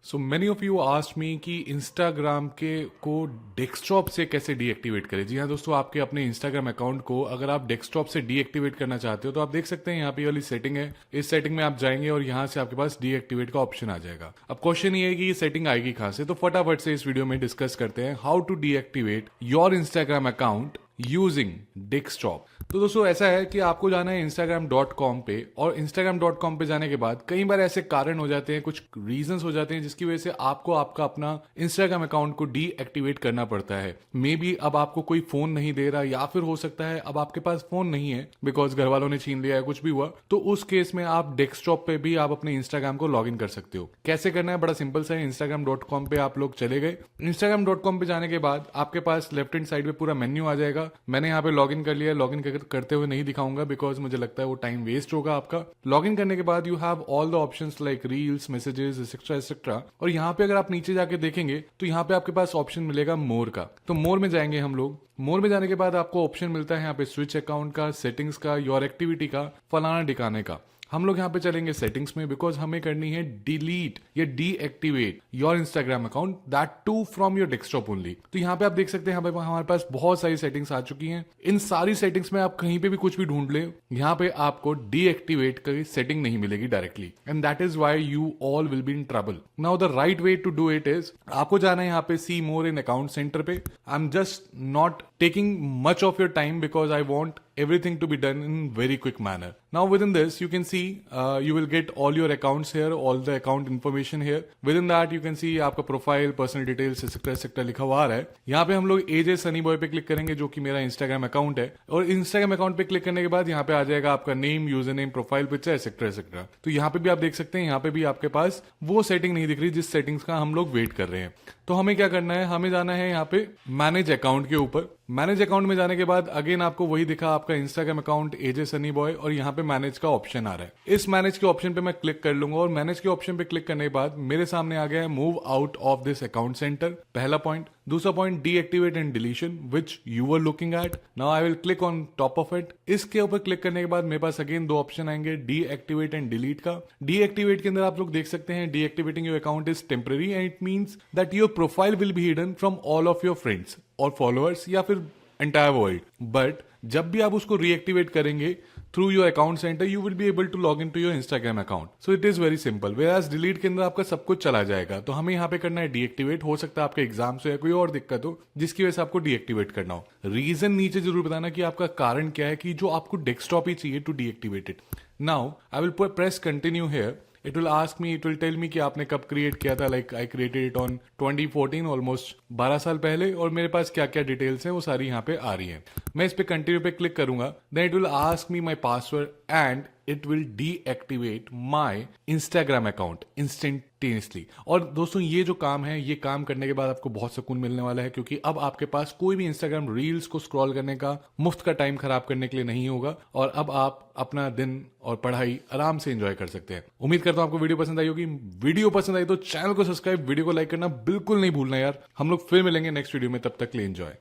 So many of you asked me कि Instagram के को डेस्कटॉप से कैसे डीएक्टिवेट करें। जी हाँ दोस्तों, आपके अपने इंस्टाग्राम अकाउंट को अगर आप डेस्कटॉप से डीएक्टिवेट करना चाहते हो तो आप देख सकते हैं यहाँ पे वाली सेटिंग है। इस सेटिंग में आप जाएंगे और यहाँ से आपके पास डीएक्टिवेट का ऑप्शन आ जाएगा। अब क्वेश्चन ये है कि ये सेटिंग आएगी कहाँ से, तो फटाफट से इस वीडियो में डिस्कस करते हैं how to deactivate your Instagram account using desktop. तो दोस्तों ऐसा है कि आपको जाना है instagram.com पे, और instagram.com पे जाने के बाद कई बार ऐसे कारण हो जाते हैं, कुछ रीजंस हो जाते हैं जिसकी वजह से आपको आपका अपना इंस्टाग्राम अकाउंट को डीएक्टिवेट करना पड़ता है। मे बी अब आपको कोई फोन नहीं दे रहा, या फिर हो सकता है अब आपके पास फोन नहीं है बिकॉज घर वालों ने छीन लिया है, कुछ भी हुआ, तो उस केस में आप डेस्कटॉप पे भी आप अपने इंस्टाग्राम को लॉग इन कर सकते हो। कैसे करना है, बड़ा सिंपल सा है। instagram.com पे आप लोग चले गए। instagram.com पे जाने के बाद आपके पास लेफ्ट हैंड साइड पे पूरा मेन्यू आ जाएगा। मैंने यहाँ पे लॉग इन कर लिया। लॉग इन करते हुए नहीं दिखाऊंगा बिकॉज मुझे लगता है वो टाइम वेस्ट होगा आपका। लॉग इन करने के बाद you have all the options like reels, messages, etcetera etcetera. और यहाँ पे अगर आप नीचे जाके देखेंगे तो यहाँ पे आपके पास ऑप्शन मिलेगा मोर का। तो मोर में जाएंगे हम लोग। मोर में जाने के बाद आपको ऑप्शन मिलता है यहाँ पे स्विच अकाउंट का, सेटिंग्स का, योर एक्टिविटी का, फलाना ठिकाने का। हम लोग यहाँ पे चलेंगे सेटिंग्स में बिकॉज हमें करनी है डिलीट या deactivate your Instagram account, that too from your desktop only. तो यहाँ पे आप देख सकते हैं हमारे पास बहुत सारी सेटिंग्स आ चुकी हैं। इन सारी सेटिंग्स में आप कहीं पे भी कुछ भी ढूंढ ले, यहाँ पे आपको डीएक्टिवेट की सेटिंग नहीं मिलेगी directly, and that is why you all will be in trouble. Now the right way to do it is, आपको जाना है यहाँ पे सी मोर इन अकाउंट सेंटर पे। I am just not taking much of your time because I want everything to be done in very quick manner. Now within this you can see you will get all your accounts here, all the account information here. Within that you can see आपका profile, personal details, etcetera etcetera लिखा हुआ आ रहा है। यहाँ पे हम लोग एजे Sunny boy पे क्लिक करेंगे जो कि मेरा इंस्टाग्राम अकाउंट है, और इंस्टाग्राम अकाउंट पे क्लिक करने के बाद यहाँ पे आ जाएगा आपका name, user name, profile picture, etcetera etcetera. तो यहाँ पे भी आप देख सकते हैं, यहाँ पे भी आपके पास वो सेटिंग नहीं दिख रही जिस सेटिंग्स का हम लोग वेट कर रहे हैं। तो हमें क्या करना है, हमें जाना है यहाँ पे मैनेज अकाउंट के ऊपर। मैनेज अकाउंट में जाने के बाद अगेन आपको वही दिखा, आपका इंस्टाग्राम अकाउंट एजे सनी बॉय, और यहाँ पे मैनेज का ऑप्शन आ रहा है। इस मैनेज के ऑप्शन पे मैं क्लिक कर लूंगा, और मैनेज के ऑप्शन पे क्लिक करने के बाद मेरे सामने आ गया है move out of this account centre, पहला पॉइंट। दूसरा point deactivate and deletion which you were looking at. Now I will click on top of it. इसके ऊपर क्लिक करने के बाद मेरे पास अगेन दो ऑप्शन आएंगे, डीएक्टिवेट एंड डिलीट का। डीएक्टिवेट के अंदर आप लोग देख सकते हैं deactivating your account is temporary and it means that your profile will be hidden from all of your friends और फॉलोअर्स या फिर एंटायर वर्ल्ड। बट जब भी आप उसको रीएक्टिवेट करेंगे through your account centre, you will be able to log in to your Instagram account. So it is very simple. Whereas delete के अंदर आपका सब कुछ चला जाएगा। तो हमें यहाँ पे करना है डीएक्टिवेट। हो सकता है आपके एग्जाम से या कोई और दिक्कत हो जिसकी वजह से आपको डीएक्टिवेट करना हो। रीजन नीचे जरूर बताना कि आपका कारण क्या है कि जो आपको डेस्कटॉप ही चाहिए to deactivate it. Now I will press continue here. It will ask me, it will tell me कि आपने कब क्रिएट किया था। Like I created it on 2014, almost 12 साल पहले, और मेरे पास क्या क्या डिटेल्स हैं वो सारी यहाँ पे आ रही हैं। मैं इस पे कंटिन्यू पे क्लिक करूंगा, then it will ask me my password and it will deactivate my Instagram account instantaneously. और दोस्तों ये जो काम है, ये काम करने के बाद आपको बहुत सुकून मिलने वाला है, क्योंकि अब आपके पास कोई भी इंस्टाग्राम रील्स को स्क्रॉल करने का, मुफ्त का टाइम खराब करने के लिए नहीं होगा, और अब आप अपना दिन और पढ़ाई आराम से एंजॉय कर सकते हैं। उम्मीद करता हूं आपको वीडियो पसंद आई होगी। वीडियो पसंद आई तो चैनल को सब्सक्राइब, वीडियो को लाइक करना बिल्कुल नहीं भूलना यार। हम लोग फिर मिलेंगे नेक्स्ट वीडियो में, तब तक के लिए एंजॉय।